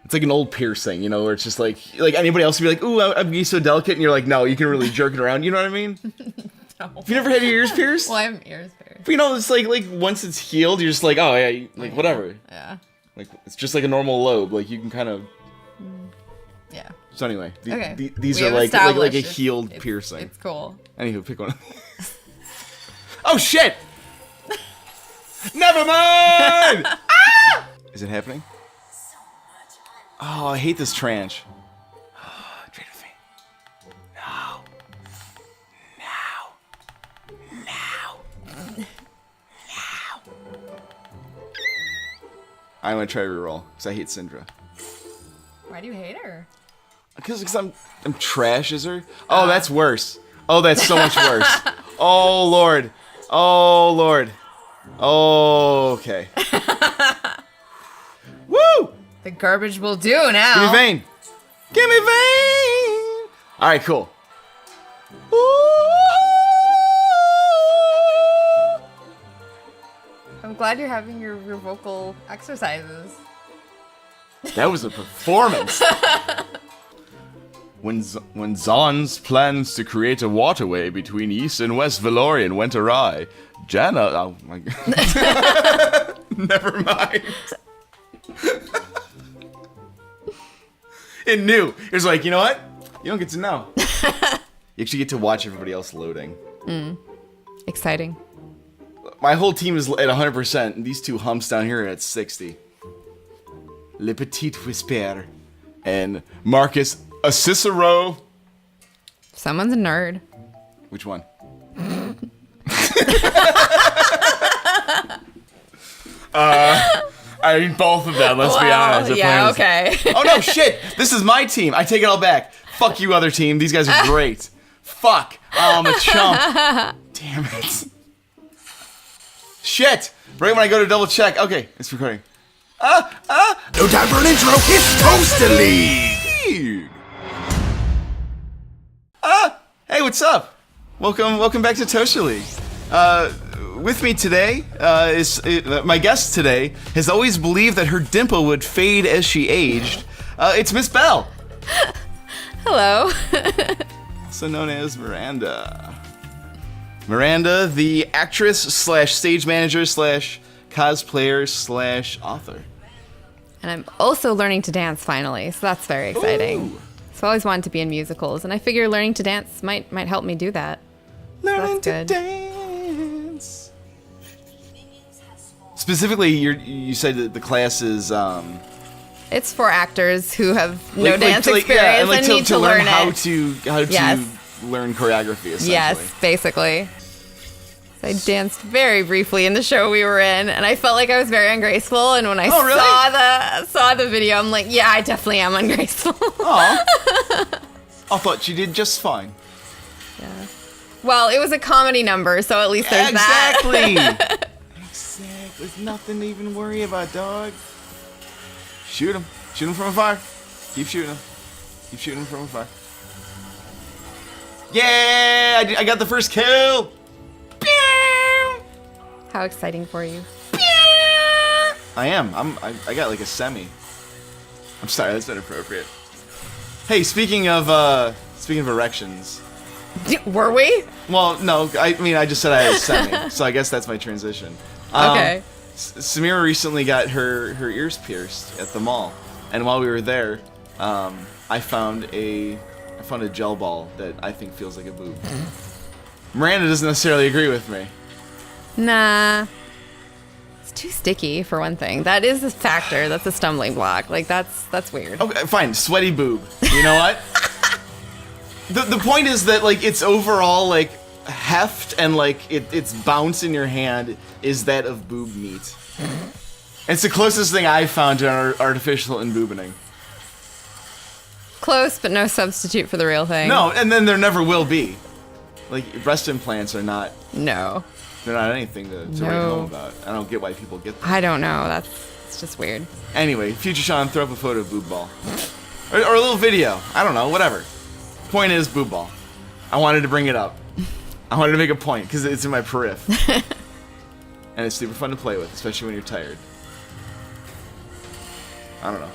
It's like an old piercing, you know, where it's just like anybody else would be like, ooh, I'm being so delicate, and you're like, no, you can really jerk it around. You know what I mean? No. Have you never had your ears pierced? Well, I have ears pierced. But you know, it's like once it's healed, you're just like, oh yeah, whatever. Yeah. Like it's just like a normal lobe. Like you can kind of. Yeah. So anyway, Okay. These We are have like a established healed piercing. It's cool. Anywho, pick one. Oh shit! Never mind. Ah! Is it happening? Oh, I hate this tranche. Trade with me. No. I'm gonna try to reroll because I hate Syndra. Why do you hate her? Because I'm trash, is her? Oh, that's worse. Oh, that's so much worse. Oh lord. Oh lord. Oh, okay. Woo! The garbage will do now. Give me Vayne. Give me Vayne. All right, cool. Ooh. I'm glad you're having your vocal exercises. That was a performance. When Zahn's plans to create a waterway between East and West Valorian went awry, Janna... Oh, my God. Never mind. It knew. It was like, you know what? You don't get to know. You actually get to watch everybody else loading. Exciting. My whole team is at 100%, and these two humps down here are at 60. Le Petit Whisper. And Marcus a Cicero. Someone's a nerd. Which one? I mean, both of them, let's be honest. Yeah, okay. Oh no, shit! This is my team. I take it all back. Fuck you, other team. These guys are great. Fuck. Oh, I'm a chump. Damn it. Shit! Right when I go to double check. Okay, it's recording. No time for an intro. It's Toaster League. Hey, what's up? Welcome back to Toaster League. With me today is my guest today has always believed that her dimple would fade as she aged. It's Miss Belle. Hello. Also known as Miranda. Miranda, the actress slash stage manager slash cosplayer slash author. And I'm also learning to dance finally, so that's very exciting. Ooh. So I always wanted to be in musicals, and I figure learning to dance might help me do that. Learning to good. dance. Specifically, you said that the class is It's for actors who have no dance yeah, experience and to, need to learn how it. to Yes. learn choreography. Essentially. Yes, basically. So I danced very briefly in the show we were in, and I felt like I was very ungraceful. And when I saw the video, I'm like, yeah, I definitely am ungraceful. Aw. I thought you did just fine. Yeah. Well, it was a comedy number, so at least there's exactly. that. Exactly. There's nothing to even worry about, dog. Shoot him. Shoot him from afar. Keep shooting him. Keep shooting him from afar. Yeah! I got the first kill! How exciting for you. I am. I got like a semi. I'm sorry, that's inappropriate. Hey, speaking of erections. Were we? Well, no, I mean I just said I had a semi, so I guess that's my transition. Okay. Samira recently got her ears pierced at the mall, and while we were there, I found a gel ball that I think feels like a boob. Miranda doesn't necessarily agree with me. Nah. It's too sticky, for one thing. That is a factor. That's a stumbling block. Like, that's weird. Okay, fine. Sweaty boob. You know what? The point is that, like, its overall, like, heft and, like, its bounce in your hand is that of boob meat. It's the closest thing I've found to artificial emboobining. Close, but no substitute for the real thing. No, and then there never will be. Like, breast implants are not... No. They're not anything to write home about. I don't get why people get them. I don't know. It's just weird. Anyway, Future Sean, throw up a photo of Boob Ball. Or a little video. I don't know, whatever. Point is, Boob Ball. I wanted to bring it up. I wanted to make a point, because it's in my periph. And it's super fun to play with, especially when you're tired. I don't know.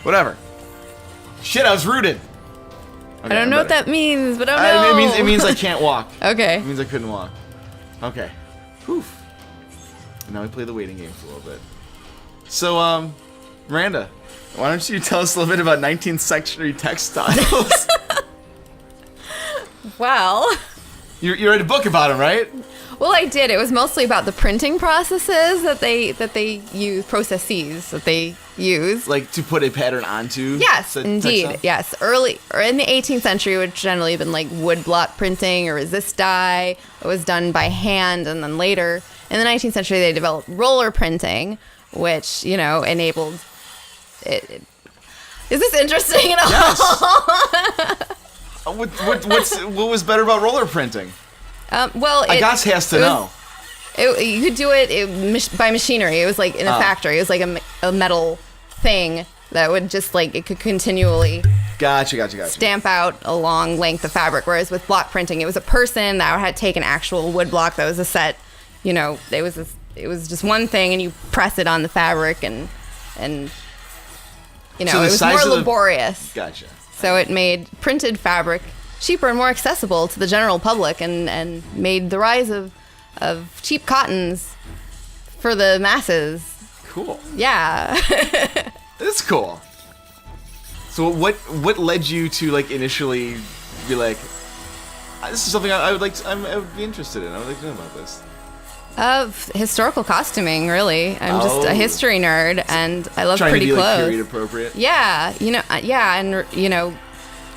Whatever. Shit, I was rooted. Okay, I don't know what that means, but I don't know. It means I can't walk. Okay. It means I couldn't walk. Okay. Oof. And now we play the waiting game for a little bit. So, Miranda, why don't you tell us a little bit about 19th century textiles? Well, you read a book about them, right? Well, I did. It was mostly about the printing processes that they use, processes that they use. Like to put a pattern onto? Yes, indeed. Textile? Yes. Early, or in the 18th century, it would generally have been like wood block printing or resist dye. It was done by hand, and then later, in the 19th century, they developed roller printing, which, you know, enabled it. Is this interesting at all? Yes. What was better about roller printing? Well, Agas has to know. You could do it by machinery. It was like in a factory. It was like a metal thing that would just like, it could continually Gotcha. stamp out a long length of fabric. Whereas with block printing, it was a person that had taken actual wood block that was a set, you know, it was just one thing, and you press it on the fabric, and you know, So it was more laborious. Gotcha. So it made printed fabric cheaper and more accessible to the general public, and made the rise of cheap cottons for the masses. Cool. Yeah. That's cool. So what led you to like initially be like, this is something I would be interested in. I would like to know about this. Historical costuming, really. I'm just a history nerd, and I love pretty clothes. Trying to be like period appropriate. Yeah, and you know,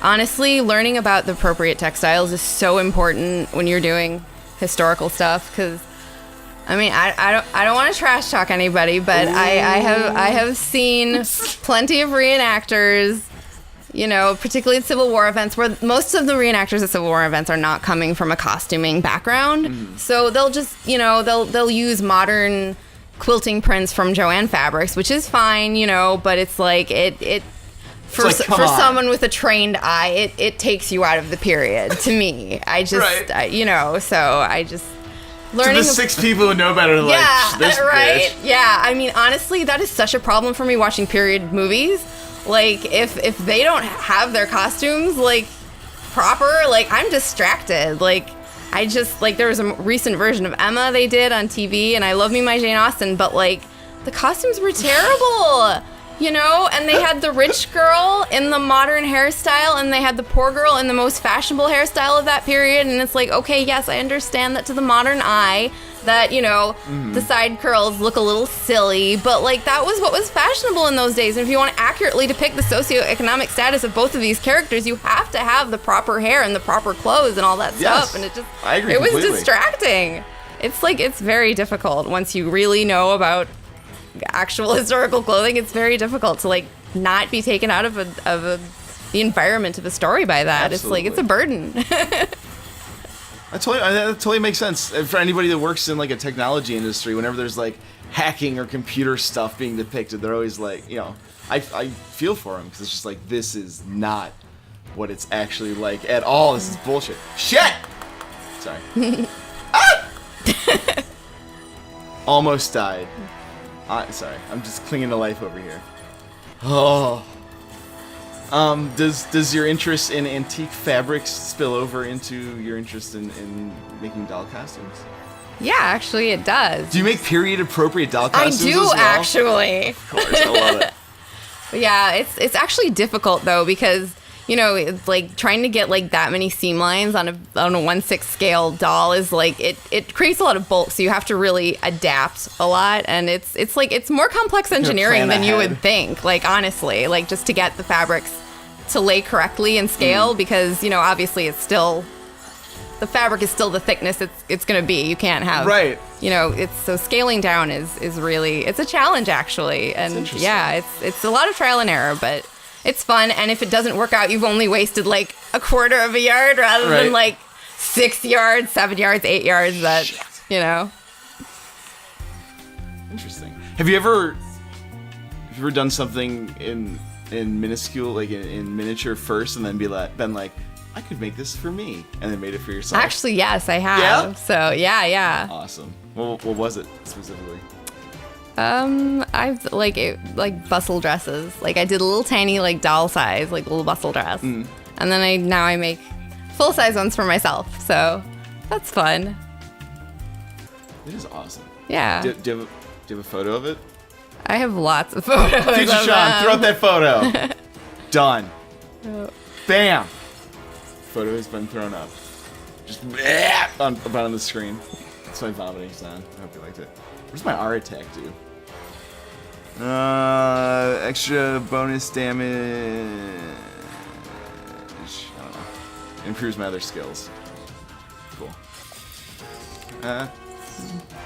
honestly, learning about the appropriate textiles is so important when you're doing historical stuff, because I mean, I don't want to trash talk anybody, but I have seen plenty of reenactors, you know, particularly in Civil War events, where most of the reenactors at Civil War events are not coming from a costuming background. Mm-hmm. So they'll just, you know, they'll use modern quilting prints from Joanne fabrics, which is fine, you know, but it's like for someone with a trained eye, it takes you out of the period. To me, I just right. I just learning. To the 6 people who know better, like, this right? bitch. Yeah, I mean, honestly, that is such a problem for me watching period movies. Like, if they don't have their costumes like proper, like, I'm distracted. Like, I just like, there was a recent version of Emma they did on TV, and I love me my Jane Austen, but like the costumes were terrible. You know, and they had the rich girl in the modern hairstyle, and they had the poor girl in the most fashionable hairstyle of that period. And it's like, okay, yes, I understand that to the modern eye, that, you know, the side curls look a little silly, but like that was what was fashionable in those days. And if you want to accurately depict the socioeconomic status of both of these characters, you have to have the proper hair and the proper clothes and all that stuff. And I agree it was completely. Distracting. It's like, it's very difficult once you really know about actual historical clothing. It's very difficult to like not be taken out of the environment of a story by that. Absolutely. It's like, it's a burden. That totally makes sense. For anybody that works in like a technology industry, whenever there's like hacking or computer stuff being depicted, they're always like, you know, I feel for them, because it's just like, this is not what it's actually like at all. This is bullshit. Shit! Sorry. Almost died. Sorry, I'm just clinging to life over here. Oh. Does your interest in antique fabrics spill over into your interest in making doll costumes? Yeah, actually it does. Do you make period appropriate doll costumes? I do, as well? Actually. Of course, I love it. Yeah, it's actually difficult though, because, you know, it's like trying to get like that many seam lines on a 1/6 scale doll is like, it creates a lot of bulk, so you have to really adapt a lot, and it's like, it's more complex engineering than you would think, like, honestly, like just to get the fabrics to lay correctly and scale, because, you know, obviously it's still, the fabric is still the thickness it's gonna be. You can't have, right, you know, it's, so scaling down is really, it's a challenge actually, and yeah, it's a lot of trial and error, but it's fun. And if it doesn't work out, you've only wasted like a quarter of a yard rather than like 6 yards, 7 yards, 8 yards. That, shit. You know. Interesting. Have you ever done something in minuscule, like in miniature first, and then been like, I could make this for me, and then made it for yourself? Actually, yes, I have. Yeah? So yeah. Awesome. What was it specifically? I've like bustle dresses. Like I did a little tiny like doll size, like little bustle dress, and then now I make full size ones for myself. So that's fun. It is awesome. Yeah. Do you have a photo of it? I have lots of photos. Future Sean, throw up that photo. Done. Bam. Photo has been thrown up. Just about on the screen. That's my vomiting sound. I hope you liked it. What does my R attack do? Extra bonus damage. I don't know. Improves my other skills. Cool.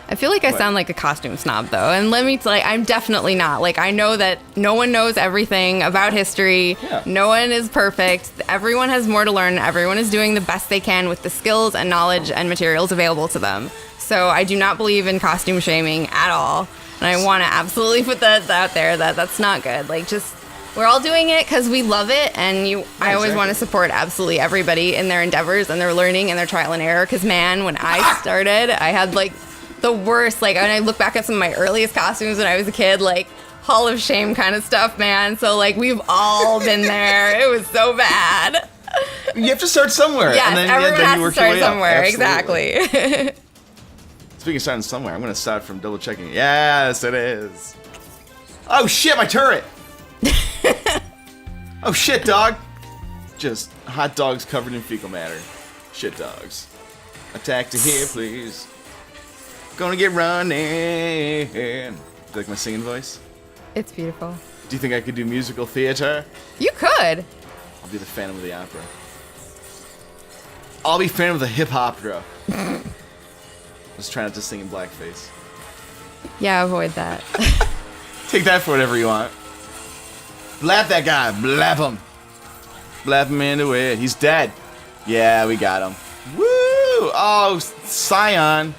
I feel like I sound like a costume snob though, and let me tell you, I'm definitely not. Like I know that no one knows everything about history. Yeah. No one is perfect. Everyone has more to learn. Everyone is doing the best they can with the skills and knowledge and materials available to them. So I do not believe in costume shaming at all, and I want to absolutely put that out there that that's not good. Like just we're all doing it because we love it, and I always want to support absolutely everybody in their endeavors and their learning and their trial and error. Because man, when I started, I had like the worst. Like when I look back at some of my earliest costumes when I was a kid, like Hall of Shame kind of stuff, man. So like we've all been there. It was so bad. You have to start somewhere. Yes, and then, everyone then has you to work start your way up. somewhere. Absolutely. Exactly. Speaking of starting somewhere, I'm going to start from double checking. Yes, it is. Oh shit, my turret! Oh shit, dog! Just hot dogs covered in fecal matter. Shit dogs. Attack to here, please. Gonna get running. Do you like my singing voice? It's beautiful. Do you think I could do musical theater? You could. I'll be the Phantom of the Opera. I'll be Phantom of the Hip Opera. Let's try not to sing in blackface. Yeah, avoid that. Take that for whatever you want. Blap that guy. Blap him. Blap him into it. He's dead. Yeah, we got him. Woo! Oh, Scion.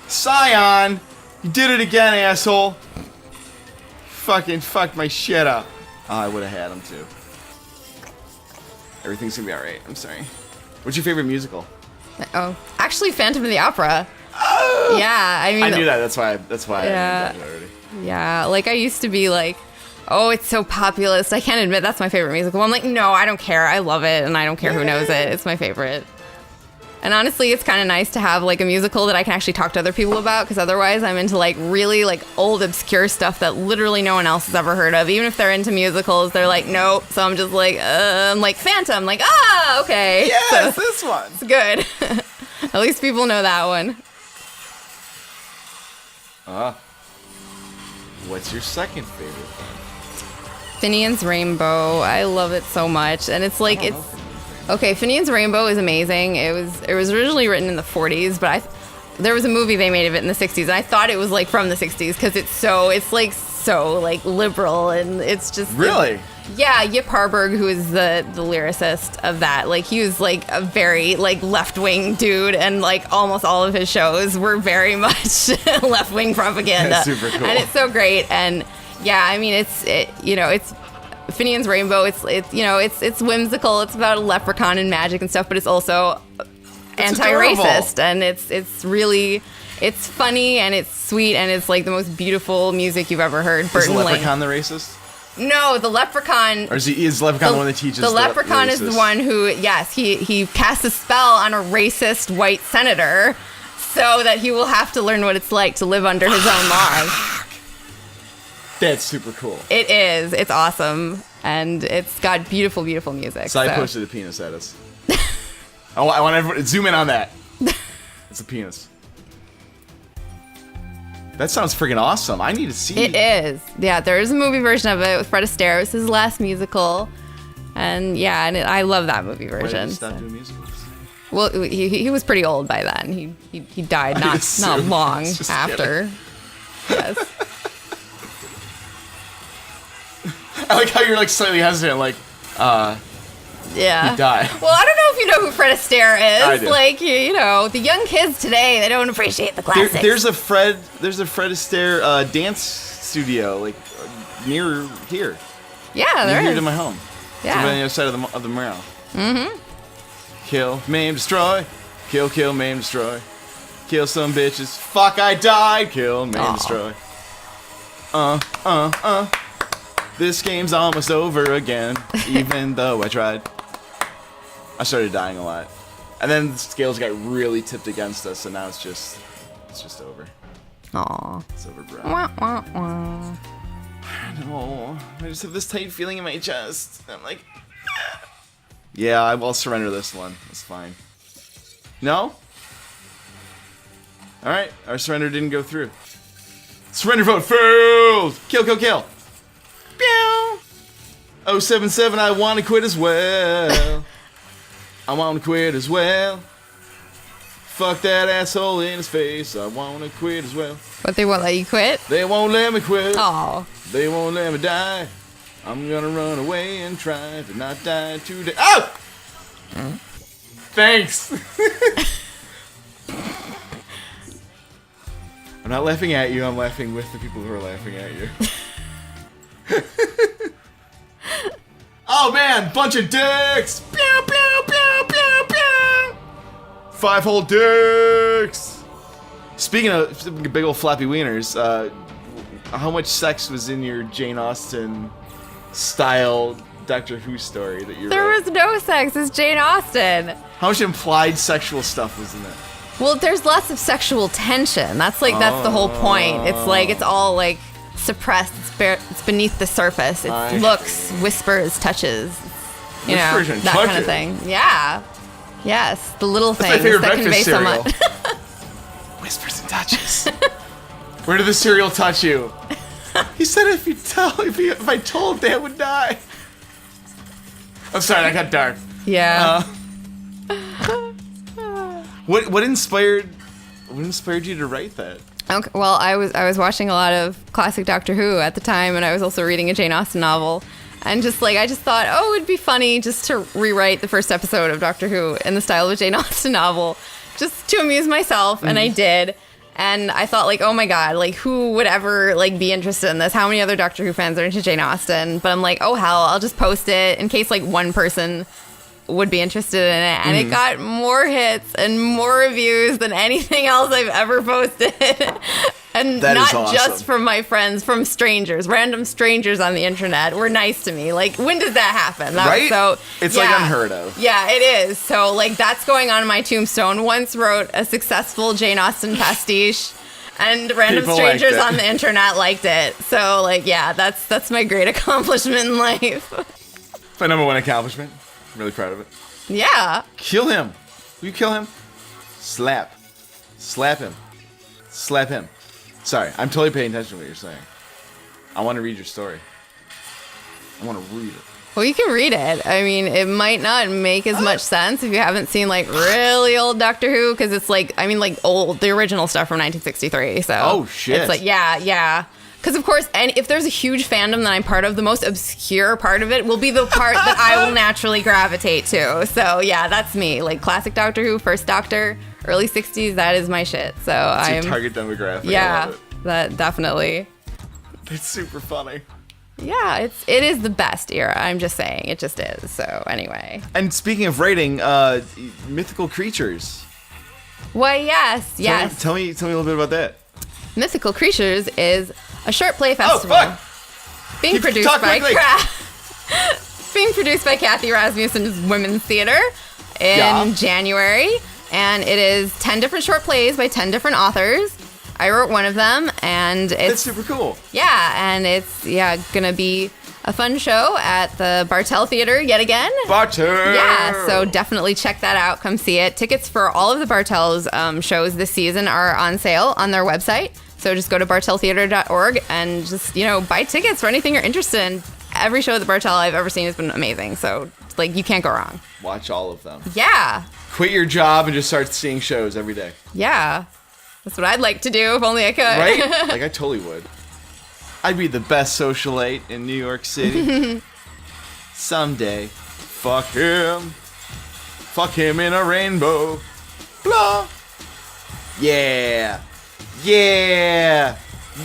Scion! You did it again, asshole. Fucking fucked my shit up. Oh, I would have had him too. Everything's gonna be alright. I'm sorry. What's your favorite musical? Oh, actually, Phantom of the Opera. Oh! Yeah, I mean, I knew that. That's why. Yeah. I knew that already. Yeah, like I used to be like, oh, it's so populist. I can't admit that's my favorite musical. I'm like, no, I don't care. I love it, and I don't care who knows it. It's my favorite. And honestly, it's kind of nice to have like a musical that I can actually talk to other people about, because otherwise I'm into like really like old obscure stuff that literally no one else has ever heard of. Even if they're into musicals, they're like, nope. So I'm just like, I'm like Phantom, like, okay. Yes, so, this one. it's good. At least people know that one. What's your second favorite then? Finian's Rainbow. I love it so much, and it's like okay. Finian's Rainbow is amazing. It was originally written in the 40s, but there was a movie they made of it in the 60s, and I thought it was like from the 60s because it's so liberal, and it's just Really? Yeah, Yip Harburg, who is the lyricist of that, like he was like a very like left-wing dude, and like almost all of his shows were very much left-wing propaganda. That's super cool. And it's so great. And yeah, I mean it's Finian's Rainbow. It's whimsical. It's about a leprechaun and magic and stuff, but it's also anti-racist, and it's really funny, and it's sweet, and it's like the most beautiful music you've ever heard. Is the leprechaun the racist? No, the leprechaun. Or is the leprechaun the one that teaches? The leprechaun is the one who, yes, he casts a spell on a racist white senator, so that he will have to learn what it's like to live under his own laws. That's super cool. It is. It's awesome, and it's got beautiful, beautiful music. So I posted a penis at us. I want everyone to zoom in on that. It's a penis. That sounds freaking awesome. I need to see it. It is. Yeah, there is a movie version of it with Fred Astaire. It was his last musical. And yeah, I love that movie version. Why did he stop doing musicals? Well, he was pretty old by then. He died not long after. Yes. I like how you're like slightly hesitant, like, yeah. He died. Well, I don't know if you know who Fred Astaire is. I do. Like, you know, the young kids today, they don't appreciate the classics. There's a Fred Astaire dance studio, like, near here. Yeah, there near is. to my home. Yeah. It's on the other side of the morale. Mm-hmm. Kill, maim, destroy. Kill, maim, destroy. Kill some bitches. Fuck, I died. Kill, maim, destroy. This game's almost over again, even though I tried. I started dying a lot. And then the scales got really tipped against us, and now it's just over. Aw. It's over, bro. Wah, wah, wah. No, I just have this tight feeling in my chest. I'm like, yeah, I will surrender this one. That's fine. No? Alright, our surrender didn't go through. Surrender vote failed! Kill, kill, kill! Pew! 077, I want to quit as well. I want to quit as well. Fuck that asshole in his face. I want to quit as well. But they won't let you quit? They won't let me quit. Aw. They won't let me die. I'm gonna run away and try to not die today. Oh! Thanks. I'm not laughing at you. I'm laughing with the people who are laughing at you. Oh man, bunch of dicks. Pew, pew, pew, pew, pew. 5-hole dicks. Speaking of big old floppy wieners, how much sex was in your Jane Austen style Doctor Who story that you There wrote? was no sex. It's Jane Austen. How much implied sexual stuff was in it? Well, there's lots of sexual tension. That's the whole point. It's like, it's all like suppressed. It's beneath the surface. It's looks, whispers, touches. You know, Whispers and that touches. kind of thing. Yeah. Yes, the little That's things my favorite that breakfast convey so cereal. much. Whispers and touches. Where did the cereal touch you? He said if I told, Dad would die. I'm sorry, that got dark. Yeah. What inspired you to write that? Okay, well, I was watching a lot of classic Doctor Who at the time, and I was also reading a Jane Austen novel. And I just thought, oh, it'd be funny just to rewrite the first episode of Doctor Who in the style of a Jane Austen novel, just to amuse myself, and I did. And I thought, like, oh my god, like, who would ever, like, be interested in this? How many other Doctor Who fans are into Jane Austen? But I'm like, oh hell, I'll just post it in case, like, one person would be interested in it. And it got more hits and more reviews than anything else I've ever posted. And that not awesome. just from my friends, from strangers, random strangers on the internet were nice to me. Like, when did that happen? Right? It's like unheard of. Yeah, it is. So, like, that's going on my tombstone. Once wrote a successful Jane Austen pastiche, and random People strangers liked it. on the internet liked it. So, like, yeah, that's my great accomplishment in life. My number one accomplishment. I'm really proud of it. Yeah. Kill him. Will you kill him? Slap. Slap him. Slap him. Sorry, I'm totally paying attention to what you're saying. I want to read your story. I want to read it. Well, you can read it. I mean, it might not make as much sense if you haven't seen, like, really old Doctor Who, because it's, like, I mean, like, old, the original stuff from 1963, so. Oh, shit. It's like, yeah. Because, of course, and if there's a huge fandom that I'm part of, the most obscure part of it will be the part that I will naturally gravitate to. So, yeah, that's me. Like, classic Doctor Who, first Doctor, early 60s, that is my shit. So, It's your target demographic. I Yeah, love it. that definitely. It's super funny. Yeah, it is the best era. I'm just saying, it just is. So anyway. And speaking of writing, mythical creatures. Well, yes. Tell me a little bit about that. Mythical Creatures is a short play festival being Keep produced talking by quickly. being produced by Kathy Rasmussen's Women's Theater in January, and it is 10 different short plays by 10 different authors. I wrote one of them, and That's it's super cool. and it's gonna be a fun show at the Bartell Theater yet again. Bartell. Yeah, so definitely check that out. Come see it. Tickets for all of the Bartell's shows this season are on sale on their website. So just go to bartelltheater.org and just, buy tickets for anything you're interested in. Every show at the Bartell I've ever seen has been amazing. So, like, you can't go wrong. Watch all of them. Yeah. Quit your job and just start seeing shows every day. Yeah. That's what I'd like to do if only I could. Right? Like, I totally would. I'd be the best socialite in New York City. Someday. Fuck him. Fuck him in a rainbow. Blah. Yeah. Yeah.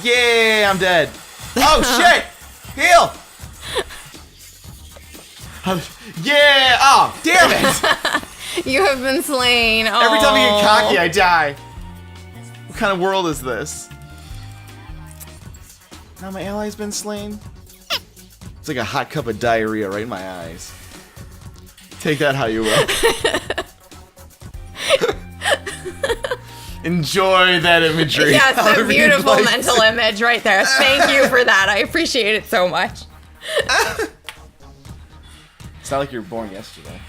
Yeah, I'm dead. Oh, shit. Heal. Yeah. Oh, damn it. You have been slain. Every time I Oh. get cocky, I die. What kind of world is this? Now my ally's been slain. It's like a hot cup of diarrhea right in my eyes. Take that how you will. Enjoy that imagery. Yes, a beautiful mental image right there. Thank you for that. I appreciate it so much. It's not like you were born yesterday.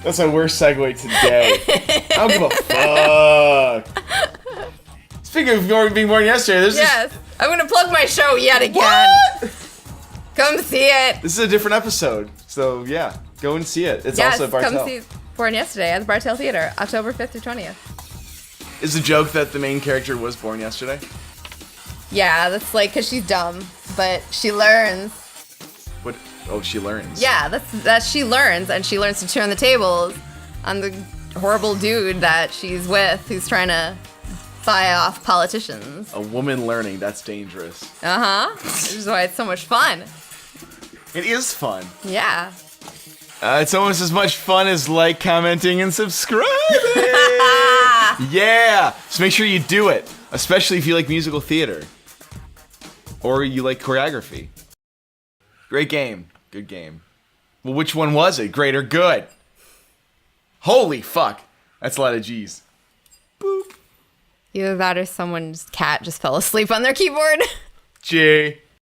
That's my worst segue today. I don't give a fuck. Speaking of being born yesterday, there's Yes, I'm gonna plug my show yet again. What? Come see it. This is a different episode, so yeah, go and see it. It's Yes, also at Bartel. come see Born Yesterday at the Bartel Theater, October 5th through 20th. Is the joke that the main character was born yesterday? Yeah, that's like because she's dumb, but she learns. What? Oh, she learns. Yeah, that's she learns, and she learns to turn the tables on the horrible dude that she's with, who's trying to buy off politicians. A woman learning, that's dangerous. Which is why it's so much fun. It is fun. Yeah. It's almost as much fun as like, commenting, and subscribing. Yeah. So make sure you do it, especially if you like musical theater or you like choreography. Great game. Good game. Well, which one was it? Great or good? Holy fuck. That's a lot of G's. Boop. Either that or someone's cat just fell asleep on their keyboard. G.